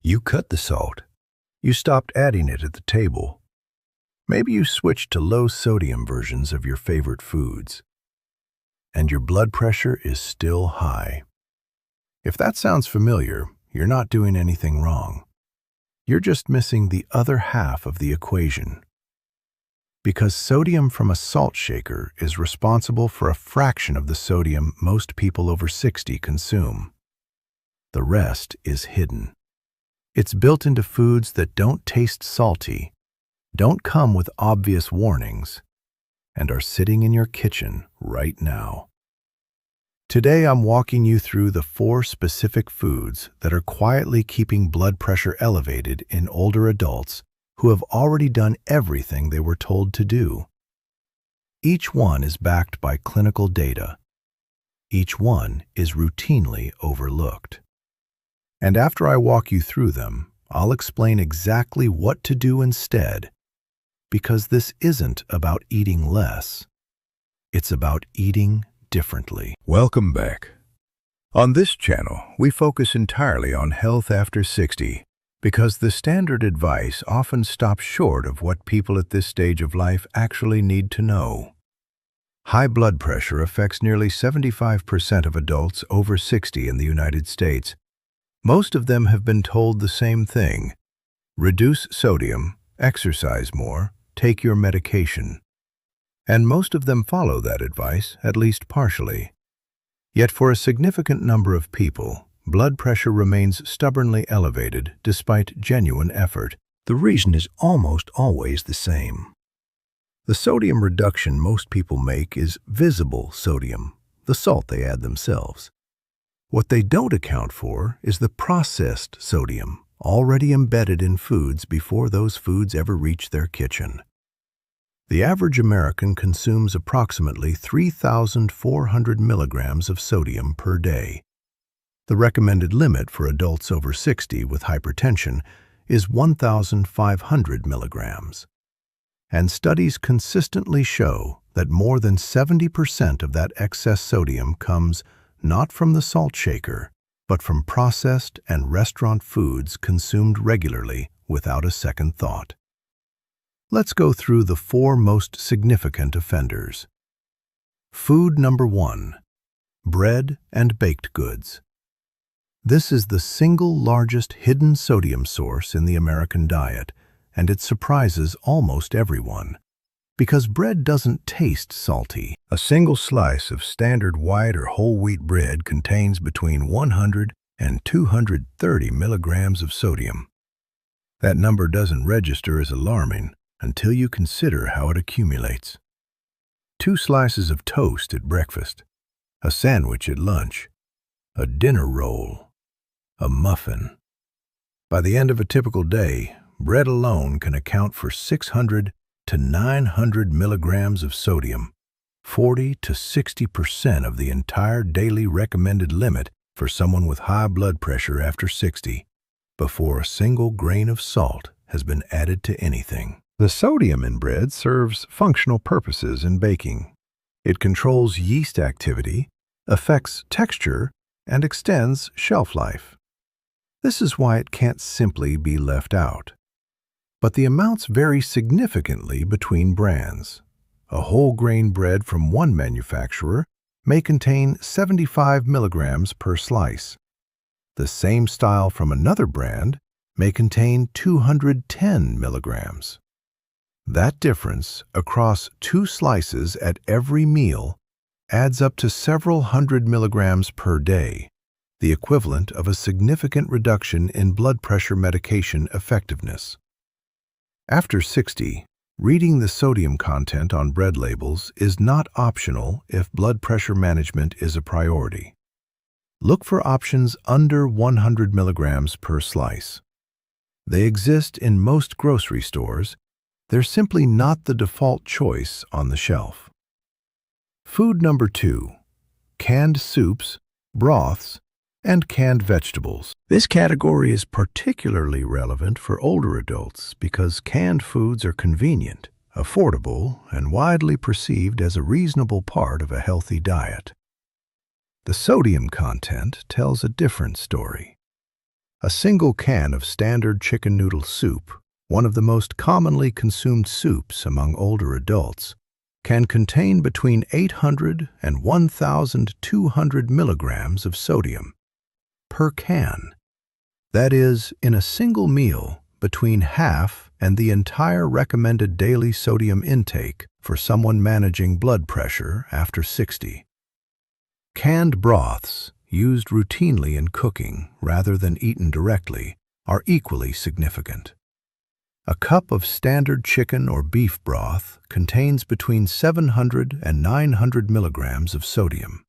You cut the salt. You stopped adding it at the table. Maybe you switched to low-sodium versions of your favorite foods. And your blood pressure is still high. If that sounds familiar, you're not doing anything wrong. You're just missing the other half of the equation. Because sodium from a salt shaker is responsible for a fraction of the sodium most people over 60 consume. The rest is hidden. It's built into foods that don't taste salty, don't come with obvious warnings, and are sitting in your kitchen right now. Today I'm walking you through the 4 specific foods that are quietly keeping blood pressure elevated in older adults who have already done everything they were told to do. Each one is backed by clinical data. Each one is routinely overlooked. And after I walk you through them, I'll explain exactly what to do instead, because this isn't about eating less. It's about eating differently. Welcome back. On this channel, we focus entirely on health after 60, because the standard advice often stops short of what people at this stage of life actually need to know. High blood pressure affects nearly 75% of adults over 60 in the United States. Most of them have been told the same thing: reduce sodium, exercise more, take your medication. And most of them follow that advice, at least partially. Yet for a significant number of people, blood pressure remains stubbornly elevated despite genuine effort. The reason is almost always the same. The sodium reduction most people make is visible sodium, the salt they add themselves. What they don't account for is the processed sodium, already embedded in foods before those foods ever reach their kitchen. The average American consumes approximately 3,400 milligrams of sodium per day. The recommended limit for adults over 60 with hypertension is 1,500 milligrams. And studies consistently show that more than 70% of that excess sodium comes not from the salt shaker, but from processed and restaurant foods consumed regularly without a second thought. Let's go through the 4 most significant offenders. Food number 1: bread and baked goods. This is the single largest hidden sodium source in the American diet, and it surprises almost everyone. Because bread doesn't taste salty. A single slice of standard white or whole wheat bread contains between 100 and 230 milligrams of sodium. That number doesn't register as alarming until you consider how it accumulates. 2 slices of toast at breakfast, a sandwich at lunch, a dinner roll, a muffin. By the end of a typical day, bread alone can account for 600 to 900 milligrams of sodium, 40 to 60% of the entire daily recommended limit for someone with high blood pressure after 60, before a single grain of salt has been added to anything. The sodium in bread serves functional purposes in baking. It controls yeast activity, affects texture, and extends shelf life. This is why it can't simply be left out. But the amounts vary significantly between brands. A whole grain bread from one manufacturer may contain 75 milligrams per slice. The same style from another brand may contain 210 milligrams. That difference across 2 slices at every meal adds up to several hundred milligrams per day, the equivalent of a significant reduction in blood pressure medication effectiveness. After 60, reading the sodium content on bread labels is not optional if blood pressure management is a priority. Look for options under 100 milligrams per slice. They exist in most grocery stores. They're simply not the default choice on the shelf. Food number 2: canned soups, broths, and canned vegetables. This category is particularly relevant for older adults because canned foods are convenient, affordable, and widely perceived as a reasonable part of a healthy diet. The sodium content tells a different story. A single can of standard chicken noodle soup, one of the most commonly consumed soups among older adults, can contain between 800 and 1,200 milligrams of sodium per can. That is, in a single meal, between half and the entire recommended daily sodium intake for someone managing blood pressure after 60. Canned broths, used routinely in cooking rather than eaten directly, are equally significant. A cup of standard chicken or beef broth contains between 700 and 900 milligrams of sodium.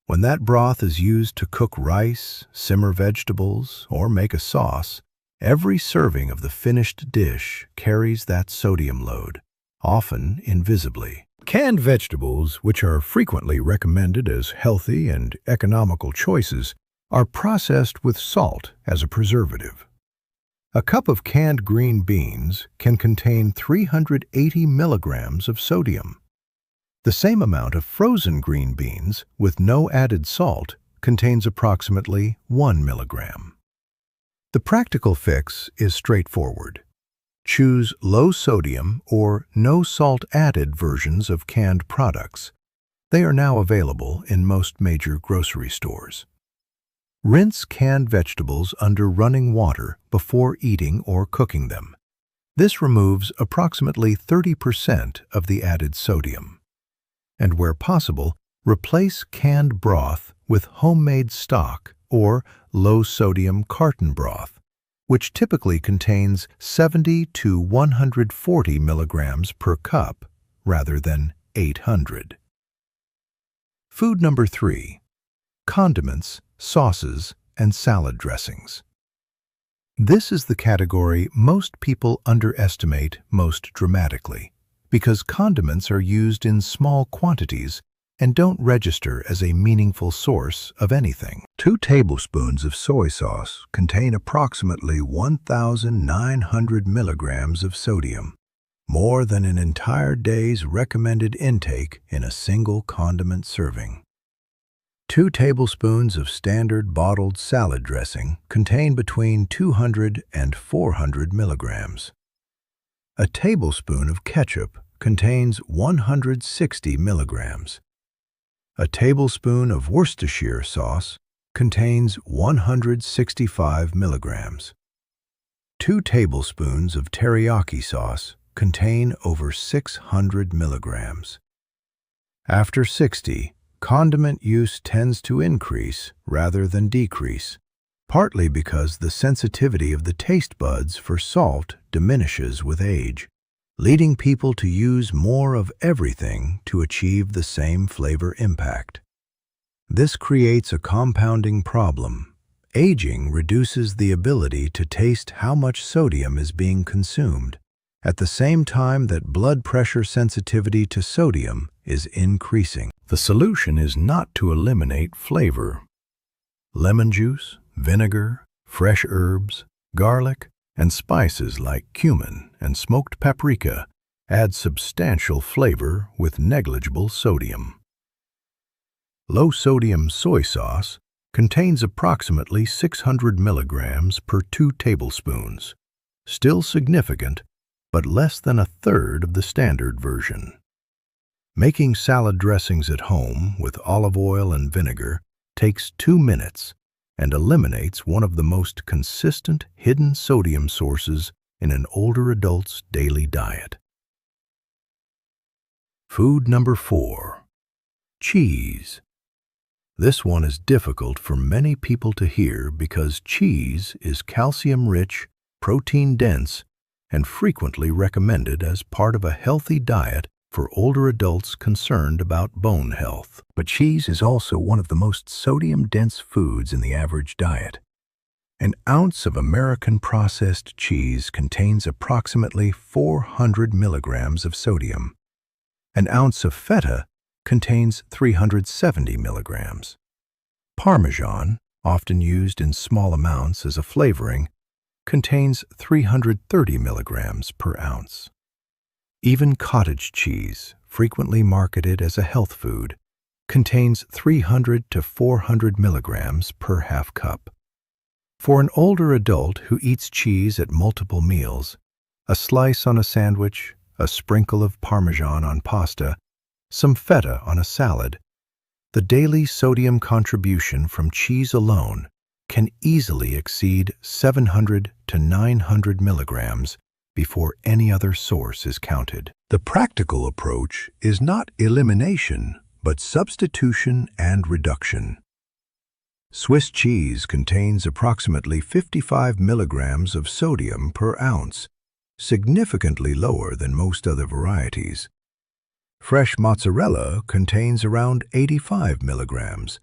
When that broth is used to cook rice, simmer vegetables, or make a sauce, every serving of the finished dish carries that sodium load, often invisibly. Canned vegetables, which are frequently recommended as healthy and economical choices, are processed with salt as a preservative. A cup of canned green beans can contain 380 milligrams of sodium. The same amount of frozen green beans with no added salt contains approximately 1 milligram. The practical fix is straightforward. Choose low sodium or no salt added versions of canned products. They are now available in most major grocery stores. Rinse canned vegetables under running water before eating or cooking them. This removes approximately 30% of the added sodium. And where possible, replace canned broth with homemade stock or low-sodium carton broth, which typically contains 70 to 140 milligrams per cup rather than 800. Food number 3. Condiments, sauces, and salad dressings. This is the category most people underestimate most dramatically, because condiments are used in small quantities and don't register as a meaningful source of anything. 2 tablespoons of soy sauce contain approximately 1,900 milligrams of sodium, more than an entire day's recommended intake in a single condiment serving. 2 tablespoons of standard bottled salad dressing contain between 200 and 400 milligrams. A tablespoon of ketchup contains 160 milligrams. A tablespoon of Worcestershire sauce contains 165 milligrams. 2 tablespoons of teriyaki sauce contain over 600 milligrams. After 60, condiment use tends to increase rather than decrease, partly because the sensitivity of the taste buds for salt diminishes with age, leading people to use more of everything to achieve the same flavor impact. This creates a compounding problem. Aging reduces the ability to taste how much sodium is being consumed, at the same time that blood pressure sensitivity to sodium is increasing. The solution is not to eliminate flavor. Lemon juice, vinegar, fresh herbs, garlic, and spices like cumin and smoked paprika add substantial flavor with negligible sodium. Low-sodium soy sauce contains approximately 600 milligrams per 2 tablespoons, still significant, but less than a third of the standard version. Making salad dressings at home with olive oil and vinegar takes 2 minutes and eliminates one of the most consistent hidden sodium sources in an older adult's daily diet. Food number 4. Cheese. This one is difficult for many people to hear because cheese is calcium-rich, protein-dense, and frequently recommended as part of a healthy diet for older adults concerned about bone health. But cheese is also one of the most sodium-dense foods in the average diet. An ounce of American processed cheese contains approximately 400 milligrams of sodium. An ounce of feta contains 370 milligrams. Parmesan, often used in small amounts as a flavoring, contains 330 milligrams per ounce. Even cottage cheese, frequently marketed as a health food, contains 300 to 400 milligrams per half cup. For an older adult who eats cheese at multiple meals, a slice on a sandwich, a sprinkle of Parmesan on pasta, some feta on a salad, the daily sodium contribution from cheese alone can easily exceed 700 to 900 milligrams before any other source is counted. The practical approach is not elimination, but substitution and reduction. Swiss cheese contains approximately 55 milligrams of sodium per ounce, significantly lower than most other varieties. Fresh mozzarella contains around 85 milligrams.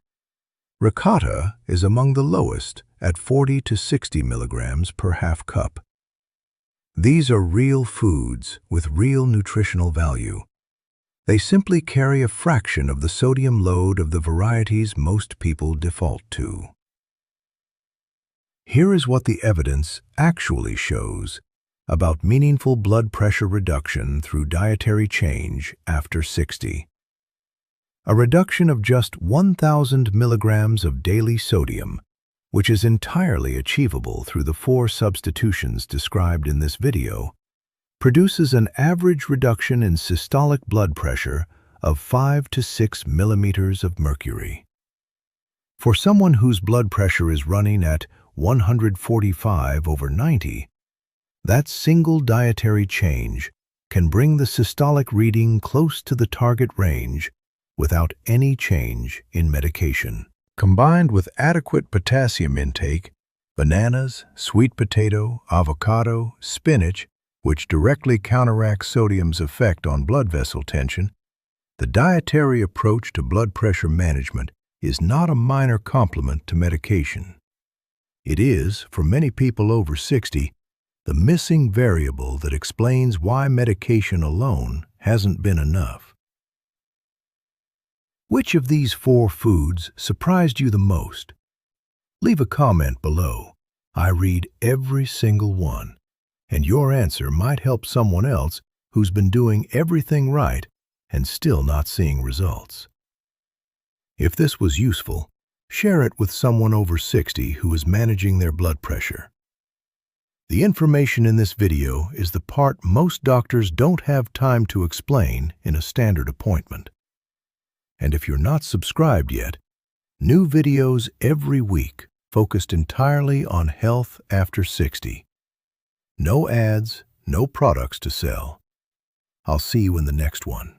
Ricotta is among the lowest at 40 to 60 milligrams per half cup. These are real foods with real nutritional value. They simply carry a fraction of the sodium load of the varieties most people default to. Here is what the evidence actually shows about meaningful blood pressure reduction through dietary change after 60. A reduction of just 1,000 milligrams of daily sodium, which is entirely achievable through the 4 substitutions described in this video, produces an average reduction in systolic blood pressure of 5 to 6 millimeters of mercury. For someone whose blood pressure is running at 145/90, that single dietary change can bring the systolic reading close to the target range without any change in medication. Combined with adequate potassium intake, bananas, sweet potato, avocado, spinach, which directly counteracts sodium's effect on blood vessel tension, the dietary approach to blood pressure management is not a minor complement to medication. It is, for many people over 60, the missing variable that explains why medication alone hasn't been enough. Which of these 4 foods surprised you the most? Leave a comment below. I read every single one, and your answer might help someone else who's been doing everything right and still not seeing results. If this was useful, share it with someone over 60 who is managing their blood pressure. The information in this video is the part most doctors don't have time to explain in a standard appointment. And if you're not subscribed yet, new videos every week focused entirely on health after 60. No ads, no products to sell. I'll see you in the next one.